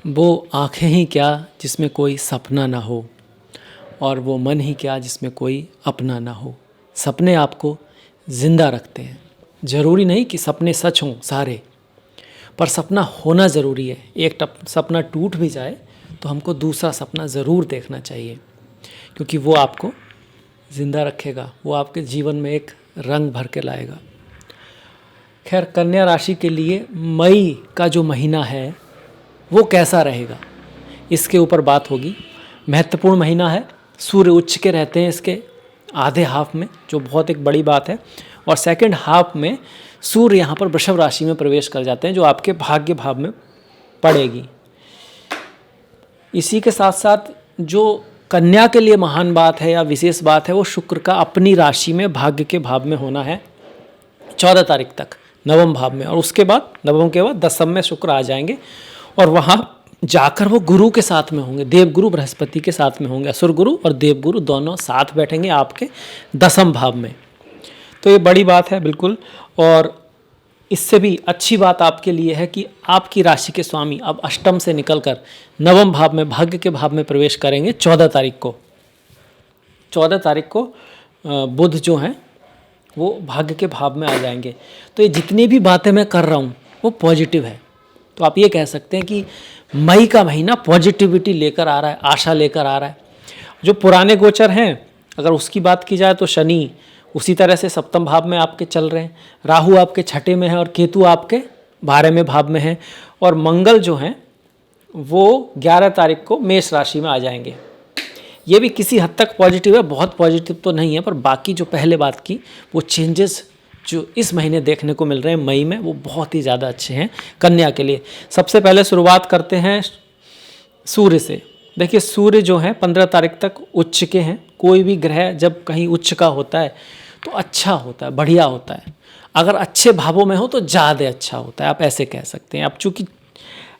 वो आँखें ही क्या जिसमें कोई सपना ना हो, और वो मन ही क्या जिसमें कोई अपना ना हो। सपने आपको ज़िंदा रखते हैं। ज़रूरी नहीं कि सपने सच हों सारे, पर सपना होना ज़रूरी है। एक सपना टूट भी जाए तो हमको दूसरा सपना ज़रूर देखना चाहिए, क्योंकि वो आपको ज़िंदा रखेगा, वो आपके जीवन में एक रंग भर के लाएगा। खैर, कन्या राशि के लिए मई का जो महीना है वो कैसा रहेगा, इसके ऊपर बात होगी। महत्वपूर्ण महीना है। सूर्य उच्च के रहते हैं इसके आधे हाफ में, जो बहुत एक बड़ी बात है। और सेकंड हाफ में सूर्य यहाँ पर वृषभ राशि में प्रवेश कर जाते हैं, जो आपके भाग्य भाव में पड़ेगी। इसी के साथ साथ जो कन्या के लिए महान बात है या विशेष बात है, वो शुक्र का अपनी राशि में भाग्य के भाव में होना है 14 तारीख तक, नवम भाव में। और उसके बाद नवम के बाद दसम में शुक्र आ जाएंगे, और वहाँ जाकर वो गुरु के साथ में होंगे, देवगुरु बृहस्पति के साथ में होंगे। असुर गुरु और देवगुरु दोनों साथ बैठेंगे आपके दसम भाव में। तो ये बड़ी बात है बिल्कुल। और इससे भी अच्छी बात आपके लिए है कि आपकी राशि के स्वामी अब अष्टम से निकलकर नवम भाव में, भाग्य के भाव में प्रवेश करेंगे 14 तारीख को। 14 तारीख को बुध जो हैं वो भाग्य के भाव में आ जाएंगे। तो ये जितनी भी बातें मैं कर रहा हूँ वो पॉजिटिव है। तो आप ये कह सकते हैं कि मई का महीना पॉजिटिविटी लेकर आ रहा है, आशा लेकर आ रहा है। जो पुराने गोचर हैं, अगर उसकी बात की जाए तो शनि उसी तरह से सप्तम भाव में आपके चल रहे हैं, राहु आपके छठे में है और केतु आपके 12वें भाव में है, और मंगल जो हैं वो 11 तारीख को मेष राशि में आ जाएंगे। ये भी किसी हद तक पॉजिटिव है, बहुत पॉजिटिव तो नहीं है, पर बाकी जो पहले बात की वो चेंजेस जो इस महीने देखने को मिल रहे हैं मई में, वो बहुत ही ज़्यादा अच्छे हैं कन्या के लिए। सबसे पहले शुरुआत करते हैं सूर्य से। देखिए, सूर्य जो है 15 तारीख तक उच्च के हैं। कोई भी ग्रह जब कहीं उच्च का होता है तो अच्छा होता है, बढ़िया होता है। अगर अच्छे भावों में हो तो ज़्यादा अच्छा होता है, आप ऐसे कह सकते हैं। अब चूँकि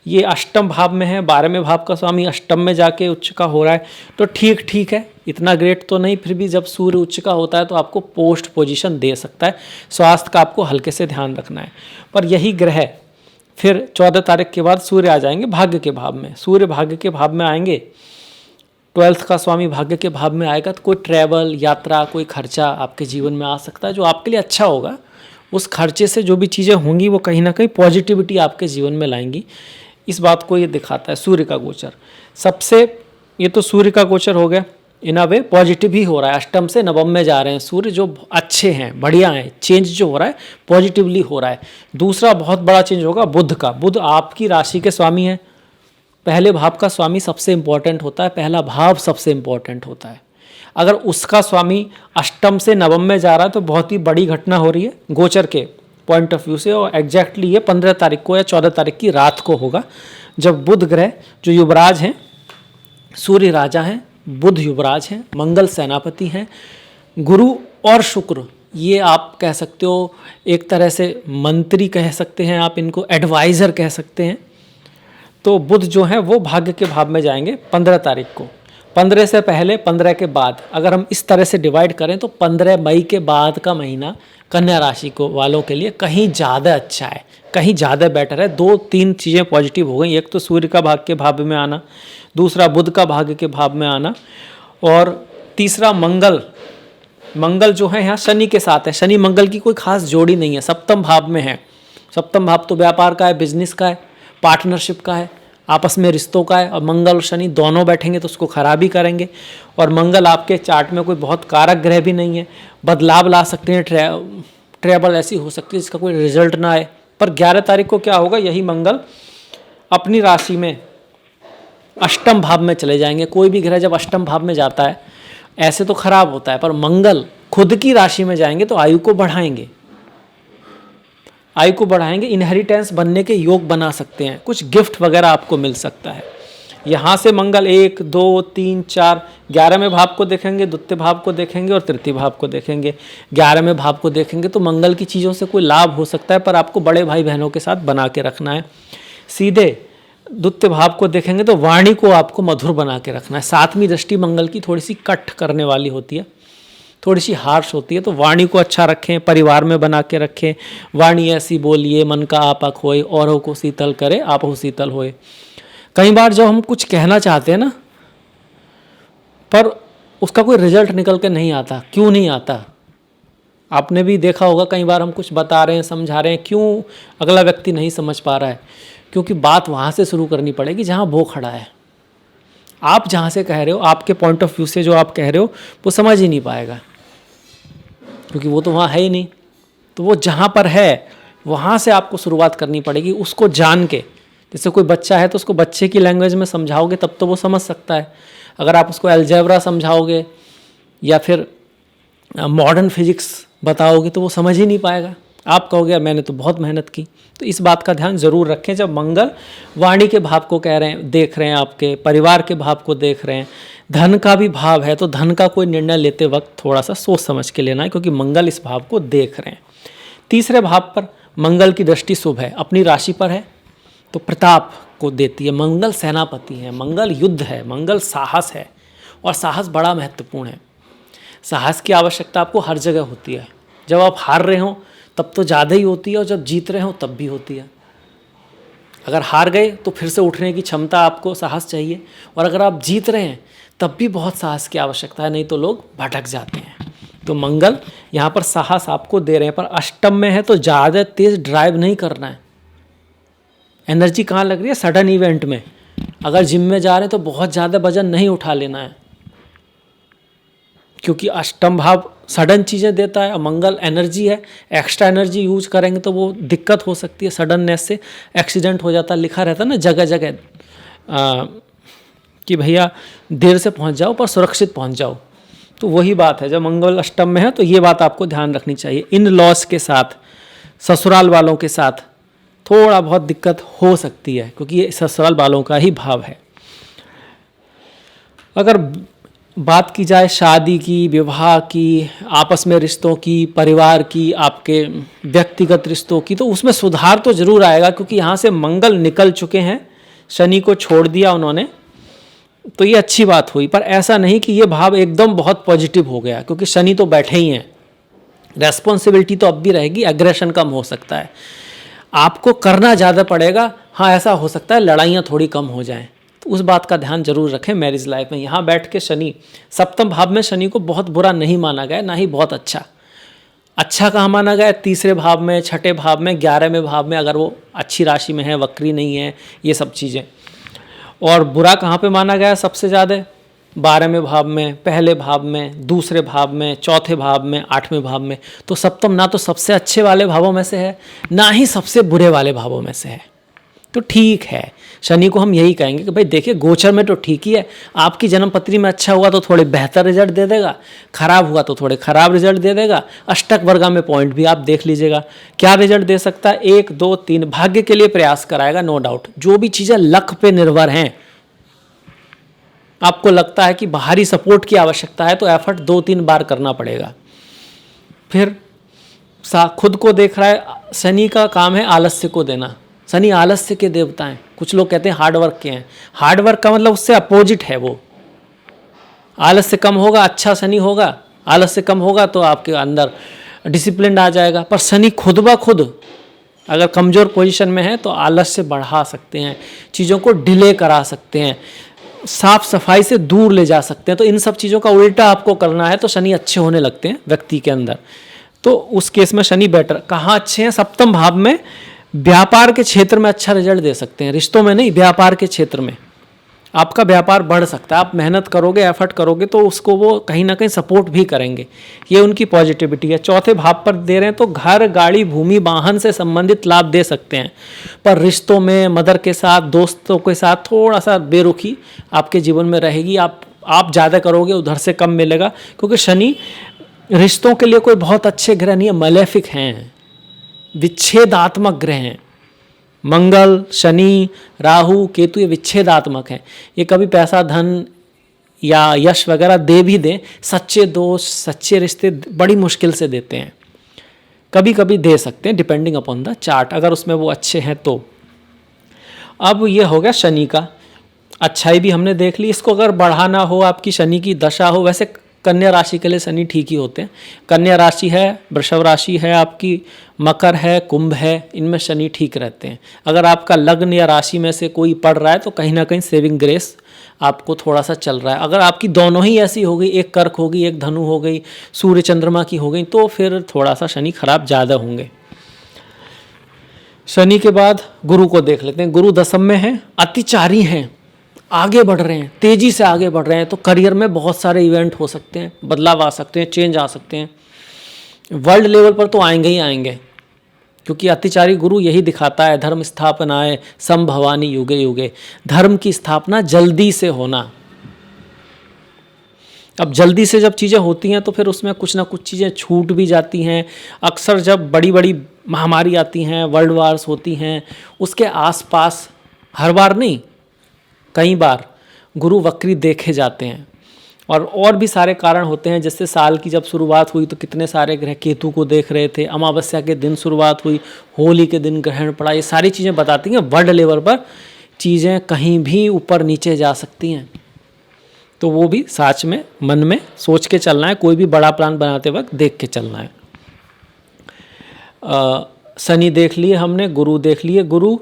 ये अष्टम भाव में है, 12वें भाव का स्वामी अष्टम में जाके उच्च का हो रहा है, तो ठीक है, इतना ग्रेट तो नहीं, फिर भी जब सूर्य उच्च का होता है तो आपको पोस्ट पोजीशन दे सकता है। स्वास्थ्य का आपको हल्के से ध्यान रखना है। पर यही ग्रह फिर 14 तारीख के बाद सूर्य आ जाएंगे भाग्य के भाव में। सूर्य भाग्य के भाव में आएंगे, 12th का स्वामी भाग्य के भाव में आएगा, तो कोई ट्रैवल, यात्रा, कोई खर्चा आपके जीवन में आ सकता है जो आपके लिए अच्छा होगा। उस खर्चे से जो भी चीज़ें होंगी वो कहीं ना कहीं पॉजिटिविटी आपके जीवन में लाएंगी। इस बात को ये दिखाता है सूर्य का गोचर। सबसे ये तो सूर्य का गोचर हो गया, इन अ वे पॉजिटिव ही हो रहा है। अष्टम से नवम में जा रहे हैं सूर्य, जो अच्छे हैं, बढ़िया हैं। चेंज जो हो रहा है पॉजिटिवली हो रहा है। दूसरा बहुत बड़ा चेंज होगा बुध का। बुध आपकी राशि के स्वामी हैं। पहले भाव का स्वामी सबसे इंपॉर्टेंट होता है, पहला भाव सबसे इंपॉर्टेंट होता है। अगर उसका स्वामी अष्टम से नवम में जा रहा है तो बहुत ही बड़ी घटना हो रही है गोचर के पॉइंट ऑफ व्यू से। और एग्जैक्टली ये 15 तारीख को या 14 तारीख की रात को होगा, जब बुध ग्रह जो युवराज हैं, सूर्य राजा हैं, बुध युवराज हैं, मंगल सेनापति हैं, गुरु और शुक्र ये आप कह सकते हो एक तरह से मंत्री कह सकते हैं, आप इनको एडवाइज़र कह सकते हैं। तो बुध जो है वो भाग्य के भाव में जाएंगे 15 तारीख को। 15 से पहले, 15 के बाद, अगर हम इस तरह से डिवाइड करें तो 15 मई के बाद का महीना कन्या राशि को वालों के लिए कहीं ज़्यादा अच्छा है, कहीं ज़्यादा बेटर है। 2-3 चीज़ें पॉजिटिव हो गई। एक तो सूर्य का भाग्य के भाव में आना, दूसरा बुध का भाग्य के भाव में आना, और तीसरा मंगल जो है यहाँ शनि के साथ है। शनि मंगल की कोई खास जोड़ी नहीं है, सप्तम भाव में है। सप्तम भाव तो व्यापार का है, बिजनेस का है, पार्टनरशिप का है, आपस में रिश्तों का है। और मंगल और शनि दोनों बैठेंगे तो उसको खराब ही करेंगे। और मंगल आपके चार्ट में कोई बहुत कारक ग्रह भी नहीं है, बदलाव ला सकते हैं, ट्रैवल ऐसी हो सकती है जिसका कोई रिजल्ट ना आए। पर 11 तारीख को क्या होगा, यही मंगल अपनी राशि में अष्टम भाव में चले जाएंगे। कोई भी ग्रह जब अष्टम भाव में जाता है ऐसे तो खराब होता है, पर मंगल खुद की राशि में जाएंगे तो आयु को बढ़ाएंगे, आयु को बढ़ाएंगे, इनहेरिटेंस बनने के योग बना सकते हैं, कुछ गिफ्ट वगैरह आपको मिल सकता है। यहाँ से मंगल 1, 2, 3, 4, 11वें भाव को देखेंगे, द्वितीय भाव को देखेंगे और तृतीय भाव को देखेंगे। 11वें भाव को देखेंगे तो मंगल की चीज़ों से कोई लाभ हो सकता है, पर आपको बड़े भाई बहनों के साथ बना के रखना है। सीधे द्वितीय भाव को देखेंगे तो वाणी को आपको मधुर बना के रखना है। 7वीं दृष्टि मंगल की थोड़ी सी कट करने वाली होती है, थोड़ी सी हार्श होती है, तो वाणी को अच्छा रखें, परिवार में बना के रखें। वाणी ऐसी बोलिए मन का आपा खोए, औरों को शीतल करे आपहु शीतल होए। कई बार जब हम कुछ कहना चाहते हैं ना, पर उसका कोई रिजल्ट निकल के नहीं आता। क्यों नहीं आता? आपने भी देखा होगा, कई बार हम कुछ बता रहे हैं, समझा रहे हैं, क्यों अगला व्यक्ति नहीं समझ पा रहा है? क्योंकि बात वहाँ से शुरू करनी पड़ेगी जहाँ वो खड़ा है। आप जहाँ से कह रहे हो, आपके पॉइंट ऑफ व्यू से जो आप कह रहे हो, वो समझ ही नहीं पाएगा, क्योंकि वो तो वहाँ है ही नहीं। तो वो जहाँ पर है वहाँ से आपको शुरुआत करनी पड़ेगी, उसको जान के। जैसे कोई बच्चा है तो उसको बच्चे की लैंग्वेज में समझाओगे तब तो वो समझ सकता है। अगर आप उसको अलजेब्रा समझाओगे या फिर मॉडर्न फिजिक्स बताओगे तो वो समझ ही नहीं पाएगा। आप कहोगे यार मैंने तो बहुत मेहनत की। तो इस बात का ध्यान जरूर रखें जब मंगल वाणी के भाव को कह रहे हैं, देख रहे हैं, आपके परिवार के भाव को देख रहे हैं, धन का भी भाव है, तो धन का कोई निर्णय लेते वक्त थोड़ा सा सोच समझ के लेना है, क्योंकि मंगल इस भाव को देख रहे हैं। तीसरे भाव पर मंगल की दृष्टि शुभ है, अपनी राशि पर है, तो प्रताप को देती है। मंगल सेनापति है, मंगल युद्ध है, मंगल साहस है, और साहस बड़ा महत्वपूर्ण है। साहस की आवश्यकता आपको हर जगह होती है। जब आप हार रहे हो तब तो ज़्यादा ही होती है, और जब जीत रहे हो तब भी होती है। अगर हार गए तो फिर से उठने की क्षमता आपको, साहस चाहिए, और अगर आप जीत रहे हैं तब भी बहुत साहस की आवश्यकता है, नहीं तो लोग भटक जाते हैं। तो मंगल यहाँ पर साहस आपको दे रहे हैं, पर अष्टम में है तो ज़्यादा तेज ड्राइव नहीं करना है। एनर्जी कहाँ लग रही है? सडन इवेंट में। अगर जिम में जा रहे हैं तो बहुत ज़्यादा वजन नहीं उठा लेना है, क्योंकि अष्टम भाव सडन चीज़ें देता है। मंगल एनर्जी है, एक्स्ट्रा एनर्जी यूज करेंगे तो वो दिक्कत हो सकती है, सडननेस से एक्सीडेंट हो जाता है। लिखा रहता है ना जगह जगह कि भैया देर से पहुंच जाओ पर सुरक्षित पहुंच जाओ। तो वही बात है, जब मंगल अष्टम में है तो ये बात आपको ध्यान रखनी चाहिए। इन लॉस के साथ, ससुराल वालों के साथ थोड़ा बहुत दिक्कत हो सकती है, क्योंकि ये ससुराल वालों का ही भाव है। अगर बात की जाए शादी की, विवाह की, आपस में रिश्तों की, परिवार की, आपके व्यक्तिगत रिश्तों की, तो उसमें सुधार तो जरूर आएगा, क्योंकि यहाँ से मंगल निकल चुके हैं, शनि को छोड़ दिया उन्होंने, तो ये अच्छी बात हुई। पर ऐसा नहीं कि ये भाव एकदम बहुत पॉजिटिव हो गया, क्योंकि शनि तो बैठे ही हैं। रेस्पॉन्सिबिलिटी तो अब भी रहेगी, एग्रेशन कम हो सकता है, आपको करना ज़्यादा पड़ेगा। हाँ, ऐसा हो सकता है लड़ाइयाँ थोड़ी कम हो जाएं, तो उस बात का ध्यान जरूर रखें मैरिज लाइफ में। यहाँ बैठ के शनि, सप्तम भाव में शनि को बहुत बुरा नहीं माना गया, ना ही बहुत अच्छा। अच्छा कहाँ माना गया? तीसरे भाव में, छठे भाव में, 11वें भाव में, अगर वो अच्छी राशि में है, वक्री नहीं है, ये सब चीज़ें। और बुरा कहाँ पे माना गया सबसे ज़्यादा? 12वें भाव में, पहले भाव में, दूसरे भाव में, चौथे भाव में, 8वें भाव में। तो सप्तम ना तो सबसे अच्छे वाले भावों में से है, ना ही सबसे बुरे वाले भावों में से है। तो ठीक है, शनि को हम यही कहेंगे कि भाई देखिए गोचर में तो ठीक ही है, आपकी जन्मपत्री में अच्छा हुआ तो थोड़े बेहतर रिजल्ट दे देगा, खराब हुआ तो थोड़े खराब रिजल्ट दे देगा। अष्टक वर्गा में पॉइंट भी आप देख लीजिएगा क्या रिजल्ट दे सकता है। 1, 2, 3 भाग्य के लिए प्रयास कराएगा, नो डाउट। जो भी चीज़ें लक पे निर्भर हैं, आपको लगता है कि बाहरी सपोर्ट की आवश्यकता है, तो एफर्ट 2-3 बार करना पड़ेगा। फिर खुद को देख रहा है, शनि का काम है आलस्य को देना। शनि आलस्य के देवता हैं, कुछ लोग कहते हैं हार्डवर्क के हैं। हार्डवर्क का मतलब उससे अपोजिट है वो। आलस्य कम होगा अच्छा शनि होगा, आलस्य कम होगा तो आपके अंदर डिसिप्लिन आ जाएगा। पर शनि खुद ब खुद अगर कमज़ोर पोजीशन में है तो आलस्य बढ़ा सकते हैं, चीज़ों को डिले करा सकते हैं, साफ सफाई से दूर ले जा सकते हैं। तो इन सब चीज़ों का उल्टा आपको करना है तो शनि अच्छे होने लगते हैं व्यक्ति के अंदर। तो उस केस में शनि बेटर। कहाँ अच्छे हैं? सप्तम भाव में, व्यापार के क्षेत्र में अच्छा रिजल्ट दे सकते हैं, रिश्तों में नहीं, व्यापार के क्षेत्र में आपका व्यापार बढ़ सकता है। आप मेहनत करोगे, एफर्ट करोगे तो उसको वो कहीं ना कहीं सपोर्ट भी करेंगे, ये उनकी पॉजिटिविटी है। चौथे भाव पर दे रहे हैं तो घर, गाड़ी, भूमि, वाहन से संबंधित लाभ दे सकते हैं। पर रिश्तों में, मदर के साथ, दोस्तों के साथ थोड़ा सा बेरुखी आपके जीवन में रहेगी। आप ज़्यादा करोगे, उधर से कम मिलेगा, क्योंकि शनि रिश्तों के लिए कोई बहुत अच्छे ग्रह नहीं है, मलेफिक हैं, विच्छेदात्मक ग्रह हैं। मंगल, शनि, राहु, केतु ये विच्छेदात्मक हैं। ये कभी पैसा, धन या यश वगैरह दे भी दें, सच्चे दोस्त, सच्चे रिश्ते बड़ी मुश्किल से देते हैं। कभी कभी दे सकते हैं, डिपेंडिंग अपॉन द चार्ट, अगर उसमें वो अच्छे हैं तो। अब ये हो गया शनि का। अच्छाई भी हमने देख ली। इसको अगर बढ़ाना हो, आपकी शनि की दशा हो, वैसे कन्या राशि के लिए शनि ठीक ही होते हैं। कन्या राशि है, वृषभ राशि है आपकी, मकर है, कुंभ है, इनमें शनि ठीक रहते हैं। अगर आपका लग्न या राशि में से कोई पड़ रहा है तो कहीं ना कहीं सेविंग ग्रेस आपको थोड़ा सा चल रहा है। अगर आपकी दोनों ही ऐसी हो गई, एक कर्क हो गई, एक धनु हो गई, सूर्य चंद्रमा की हो गई, तो फिर थोड़ा सा शनि खराब ज़्यादा होंगे। शनि के बाद गुरु को देख लेते हैं। गुरु दशम में है, अतिचारी हैं, आगे बढ़ रहे हैं, तेजी से आगे बढ़ रहे हैं, तो करियर में बहुत सारे इवेंट हो सकते हैं, बदलाव आ सकते हैं, चेंज आ सकते हैं। वर्ल्ड लेवल पर तो आएंगे ही आएंगे, क्योंकि अतिचारी गुरु यही दिखाता है, धर्म स्थापनाए संभवानी युगे युगे, धर्म की स्थापना जल्दी से होना। अब जल्दी से जब चीज़ें होती हैं तो फिर उसमें कुछ ना कुछ चीज़ें छूट भी जाती हैं। अक्सर जब बड़ी बड़ी महामारी आती हैं, वर्ल्ड वार्स होती हैं, उसके आसपास हर बार नहीं, कई बार गुरु वक्री देखे जाते हैं। और भी सारे कारण होते हैं, जैसे साल की जब शुरुआत हुई तो कितने सारे ग्रह केतु को देख रहे थे, अमावस्या के दिन शुरुआत हुई, होली के दिन ग्रहण पड़ा, ये सारी चीज़ें बताती हैं वर्ल्ड लेवल पर चीज़ें कहीं भी ऊपर नीचे जा सकती हैं। तो वो भी साच में मन में सोच के चलना है, कोई भी बड़ा प्लान बनाते वक्त देख के चलना है। शनि देख लिए हमने, गुरु देख लिए। गुरु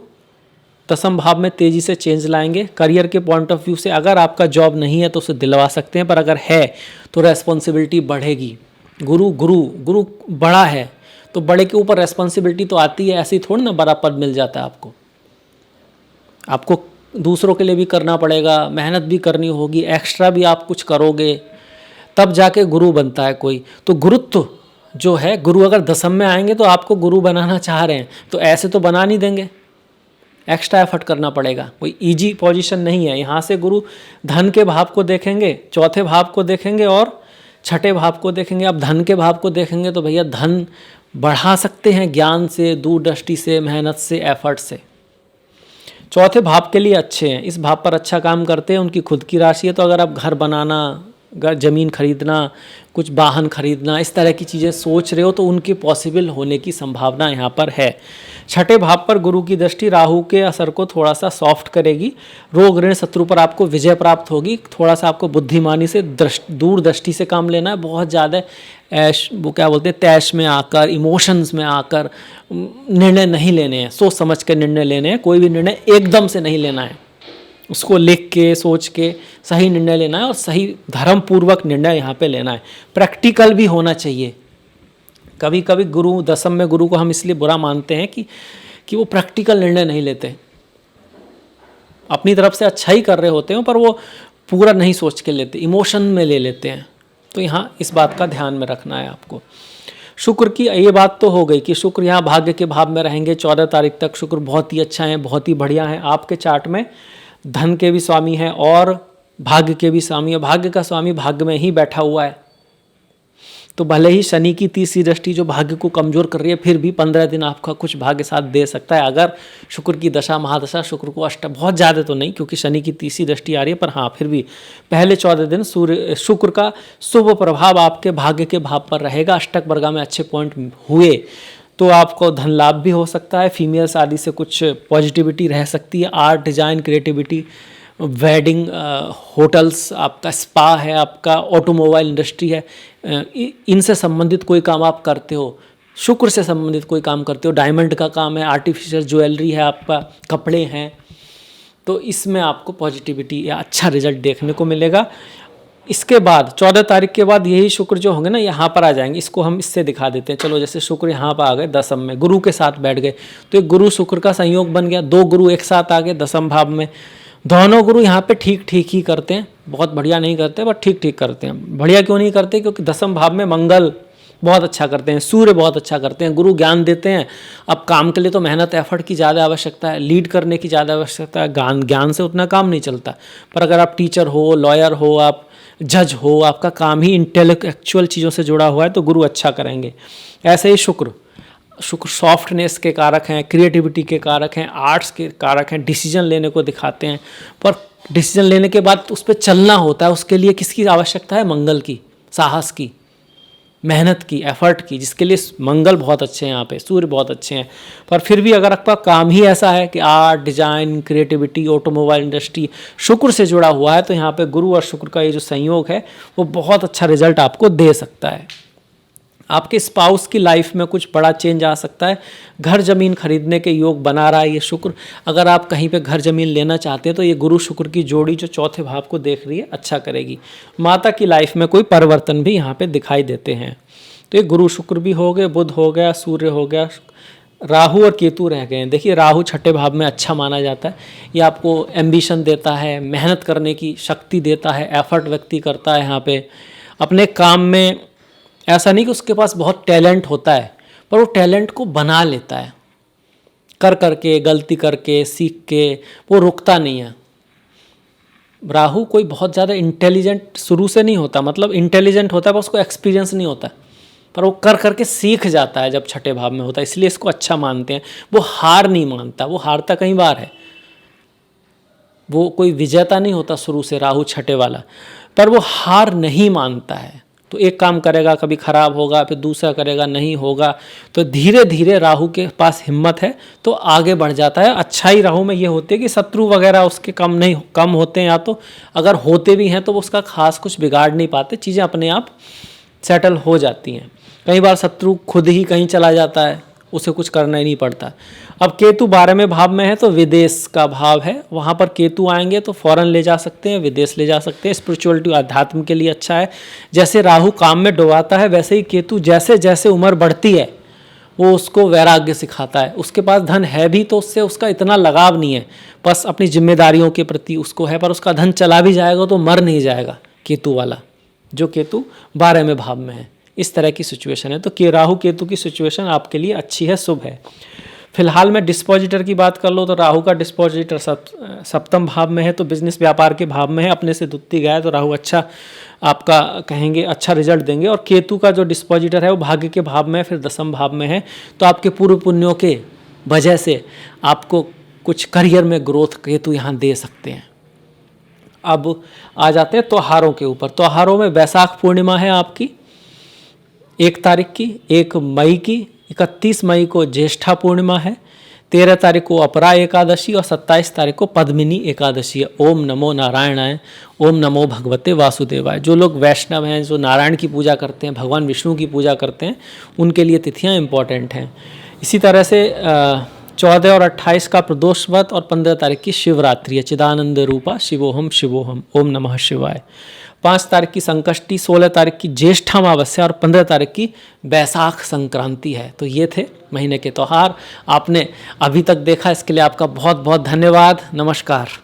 दसम भाव में तेजी से चेंज लाएंगे। करियर के पॉइंट ऑफ व्यू से अगर आपका जॉब नहीं है तो उसे दिलवा सकते हैं, पर अगर है तो रेस्पॉन्सिबिलिटी बढ़ेगी। गुरु गुरु गुरु बड़ा है तो बड़े के ऊपर रेस्पॉन्सिबिलिटी तो आती है, ऐसी थोड़ी ना बड़ा पद मिल जाता है आपको दूसरों के लिए भी करना पड़ेगा, मेहनत भी करनी होगी, एक्स्ट्रा भी आप कुछ करोगे, तब जाके गुरु बनता है कोई। तो गुरुत्व जो है, गुरु अगर दसम में आएंगे तो आपको गुरु बनाना चाह रहे हैं तो ऐसे तो बना नहीं देंगे, एक्स्ट्रा एफर्ट करना पड़ेगा, कोई इजी पोजीशन नहीं है। यहाँ से गुरु धन के भाव को देखेंगे, चौथे भाव को देखेंगे और छठे भाव को देखेंगे। अब धन के भाव को देखेंगे तो भैया धन बढ़ा सकते हैं ज्ञान से, दूरदृष्टि से, मेहनत से, एफर्ट से। चौथे भाव के लिए अच्छे हैं, इस भाव पर अच्छा काम करते हैं, उनकी खुद की राशि है। तो अगर आप घर बनाना, ज़मीन खरीदना, कुछ वाहन खरीदना, इस तरह की चीज़ें सोच रहे हो तो उनके पॉसिबल होने की संभावना यहाँ पर है। छठे भाव पर गुरु की दृष्टि राहु के असर को थोड़ा सा सॉफ्ट करेगी। रोग ऋण शत्रु पर आपको विजय प्राप्त होगी। थोड़ा सा आपको बुद्धिमानी से दूरदृष्टि से काम लेना है, बहुत ज़्यादा वो क्या बोलते हैं, तैश में आकर, इमोशंस में आकर निर्णय नहीं लेने हैं, सोच समझ कर निर्णय लेने हैं। कोई भी निर्णय एकदम से नहीं लेना है, उसको लिख के सोच के सही निर्णय लेना है और सही धर्मपूर्वक निर्णय यहाँ पे लेना है। प्रैक्टिकल भी होना चाहिए। कभी कभी गुरु दसम में गुरु को हम इसलिए बुरा मानते हैं कि वो प्रैक्टिकल निर्णय नहीं लेते, अपनी तरफ से अच्छा ही कर रहे होते हैं पर वो पूरा नहीं सोच के लेते, इमोशन में ले लेते हैं। तो यहाँ इस बात का ध्यान में रखना है आपको। शुक्र की ये बात तो हो गई कि शुक्र यहाँ भाग्य के भाव में रहेंगे 14 तारीख तक। शुक्र बहुत ही अच्छा है, बहुत ही बढ़िया है। आपके चार्ट में धन के भी स्वामी हैं और भाग्य के भी स्वामी है। भाग्य का स्वामी भाग्य में ही बैठा हुआ है, तो भले ही शनि की तीसरी दृष्टि जो भाग्य को कमजोर कर रही है, फिर भी 15 दिन आपका कुछ भाग्य साथ दे सकता है अगर शुक्र की दशा महादशा शुक्र को बहुत ज़्यादा तो नहीं, क्योंकि शनि की तीसरी दृष्टि आ रही है, पर हाँ फिर भी पहले 14 दिन शुक्र का शुभ प्रभाव आपके भाग्य के भाव पर रहेगा। अष्टक वर्गा में अच्छे पॉइंट हुए तो आपको धन लाभ भी हो सकता है। फीमेल्स आदि से कुछ पॉजिटिविटी रह सकती है। Art, design, creativity, wedding, hotels, आपका स्पा है, आपका ऑटोमोबाइल इंडस्ट्री है, इनसे संबंधित कोई काम आप करते हो, शुक्र से संबंधित कोई काम करते हो, डायमंड का काम है, आर्टिफिशियल ज्वेलरी है, आपका कपड़े हैं, तो इसमें आपको पॉजिटिविटी या अच्छा रिजल्ट देखने को मिलेगा। इसके बाद 14 तारीख के बाद यही शुक्र जो होंगे ना यहाँ पर आ जाएंगे। इसको हम इससे दिखा देते हैं। चलो, जैसे शुक्र यहाँ पर आ गए दसम में, गुरु के साथ बैठ गए, तो एक गुरु शुक्र का संयोग बन गया। 2 गुरु एक साथ आ गए दसम भाव में। दोनों गुरु यहाँ पे ठीक ठीक ही करते हैं, बहुत बढ़िया नहीं करते बट ठीक ठीक करते हैं। बढ़िया क्यों नहीं करते? क्योंकि दसम भाव में मंगल बहुत अच्छा करते हैं, सूर्य बहुत अच्छा करते हैं, गुरु ज्ञान देते हैं। अब काम के लिए तो मेहनत एफर्ट की ज़्यादा आवश्यकता है, लीड करने की ज़्यादा आवश्यकता है, ज्ञान से उतना काम नहीं चलता। पर अगर आप टीचर हो, लॉयर हो, आप जज हो, आपका काम ही इंटेलेक्चुअल चीज़ों से जुड़ा हुआ है, तो गुरु अच्छा करेंगे। ऐसे ही शुक्र सॉफ्टनेस के कारक हैं, क्रिएटिविटी के कारक हैं, आर्ट्स के कारक हैं, डिसीजन लेने को दिखाते हैं। पर डिसीजन लेने के बाद उस पर चलना होता है, उसके लिए किसकी आवश्यकता है? मंगल की, साहस की। मेहनत की, एफर्ट की, जिसके लिए मंगल बहुत अच्छे हैं यहाँ पे, सूर्य बहुत अच्छे हैं। पर फिर भी अगर आपका काम ही ऐसा है कि art, design, creativity, automobile industry शुक्र से जुड़ा हुआ है, तो यहाँ पे गुरु और शुक्र का ये जो संयोग है वो बहुत अच्छा रिजल्ट आपको दे सकता है। आपके स्पाउस की लाइफ में कुछ बड़ा चेंज आ सकता है। घर ज़मीन खरीदने के योग बना रहा है ये शुक्र। अगर आप कहीं पे घर ज़मीन लेना चाहते हैं तो ये गुरु शुक्र की जोड़ी जो चौथे भाव को देख रही है अच्छा करेगी। माता की लाइफ में कोई परिवर्तन भी यहाँ पे दिखाई देते हैं। तो ये गुरु शुक्र भी हो गए, बुध हो गया, सूर्य हो गया, राहु और केतु रह गए हैं। देखिए राहु छठे भाव में अच्छा माना जाता है। ये आपको एम्बिशन देता है, मेहनत करने की शक्ति देता है, एफर्ट व्यक्ति करता है यहाँ पे अपने काम में। ऐसा नहीं कि उसके पास बहुत टैलेंट होता है, पर वो टैलेंट को बना लेता है, कर करके, गलती करके, सीख के, वो रुकता नहीं है। राहु कोई बहुत ज़्यादा इंटेलिजेंट शुरू से नहीं होता, मतलब इंटेलिजेंट होता है पर उसको एक्सपीरियंस नहीं होता, पर वो कर करके सीख जाता है जब छठे भाव में होता है, इसलिए इसको अच्छा मानते हैं। वो हार नहीं मानता, वो हारता कई बार है, वो कोई विजेता नहीं होता शुरू से राहु छठे वाला, पर वो हार नहीं मानता है। तो एक काम करेगा, कभी खराब होगा, फिर दूसरा करेगा, नहीं होगा, तो धीरे धीरे राहु के पास हिम्मत है तो आगे बढ़ जाता है। अच्छाई राहु में ये होती है कि शत्रु वगैरह उसके कम होते हैं, या तो अगर होते भी हैं तो वो उसका खास कुछ बिगाड़ नहीं पाते, चीज़ें अपने आप सेटल हो जाती हैं। कई बार शत्रु खुद ही कहीं चला जाता है, उसे कुछ करना ही नहीं पड़ता। अब केतु 12वें भाव में है तो विदेश का भाव है, वहाँ पर केतु आएंगे तो फॉरेन ले जा सकते हैं, विदेश ले जा सकते हैं। स्पिरिचुअलिटी, अध्यात्म के लिए अच्छा है। जैसे राहु काम में डुबाता है, वैसे ही केतु जैसे जैसे उम्र बढ़ती है वो उसको वैराग्य सिखाता है। उसके पास धन है भी तो उससे उसका इतना लगाव नहीं है, बस अपनी जिम्मेदारियों के प्रति उसको है, पर उसका धन चला भी जाएगा तो मर नहीं जाएगा केतु वाला, जो केतु 12वें भाव में है। इस तरह की सिचुएशन है। तो राहु केतु की सिचुएशन आपके लिए अच्छी है, शुभ है। फिलहाल मैं डिस्पोजिटर की बात कर लो तो राहु का डिस्पोजिटर सप्तम भाव में है, तो बिजनेस व्यापार के भाव में है, अपने से दुत्ती गया है, तो राहु अच्छा आपका कहेंगे अच्छा रिजल्ट देंगे। और केतु का जो डिस्पोजिटर है वो भाग्य के भाव में है, फिर दसम भाव में है, तो आपके पूर्व पुण्यों के वजह से आपको कुछ करियर में ग्रोथ केतु यहाँ दे सकते हैं। अब आ जाते हैं त्योहारों के ऊपर। त्योहारों में वैशाख पूर्णिमा है आपकी 1 तारीख की, 1 मई की, 31 मई को ज्येष्ठा पूर्णिमा है, 13 तारीख को अपरा एकादशी और 27 तारीख को पद्मिनी एकादशी है। ओम नमो नारायणाय, ओम नमो भगवते वासुदेवाय। जो लोग वैष्णव हैं, जो नारायण की पूजा करते हैं, भगवान विष्णु की पूजा करते हैं, उनके लिए तिथियां इम्पॉर्टेंट हैं। इसी तरह से 14 और 28 का प्रदोष व्रत और 15 तारीख की शिवरात्रि है। चिदानंद रूपा शिवोहम शिवोहम, ओम नमः शिवाय। 5 तारीख की संकष्टी, 16 तारीख की ज्येष्ठा अमावस्या और 15 तारीख की बैसाख संक्रांति है। तो ये थे महीने के त्यौहार। आपने अभी तक देखा, इसके लिए आपका बहुत बहुत धन्यवाद। नमस्कार।